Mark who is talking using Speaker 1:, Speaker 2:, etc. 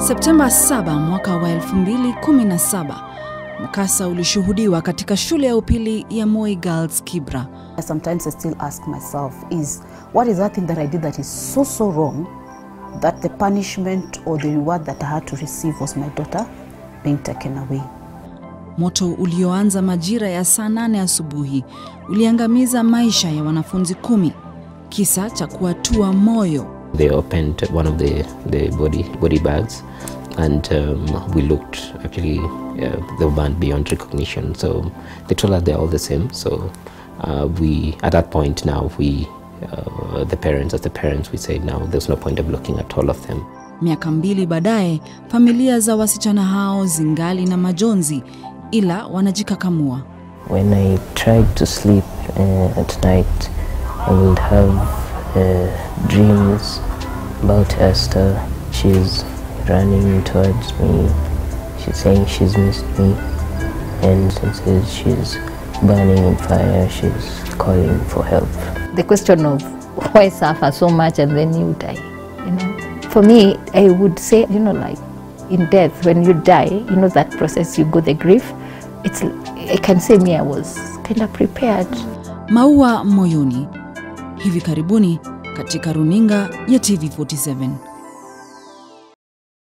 Speaker 1: Septemba 7 mwaka wa 2017, mkasa ulishuhudiwa katika shule ya upili ya Moi Girls Kibra.
Speaker 2: Sometimes I still ask myself, what is that thing that I did that is so wrong that the punishment or the reward that I had to receive was my daughter being taken away.
Speaker 1: Moto ulioanza majira ya saa 8 asubuhi uliangamiza maisha ya wanafunzi 10. Kisa cha kuatua moyo.
Speaker 3: They opened one of the body bags, and we looked, actually they were burned beyond recognition. So they told us they're all the same. So we, at that point now, we the parents, we said now there's no point of looking at all of them.
Speaker 1: Miaka 2 baadaye, familia za wasichana hao zingali na majonzi, ila wanajikakamua.
Speaker 4: When I tried to sleep at night, I would have dreams about Esther. She's running towards me. She's saying she's missed me, and since she's burning in fire, she's calling for help.
Speaker 5: The question of why suffer so much and then you die, you know. For me, I would say, you know, like in death, when you die, you know that process, you go the grief. I can say me, I was kind of prepared.
Speaker 1: Maua moyoni. Hivi karibuni katika runinga ya TV47.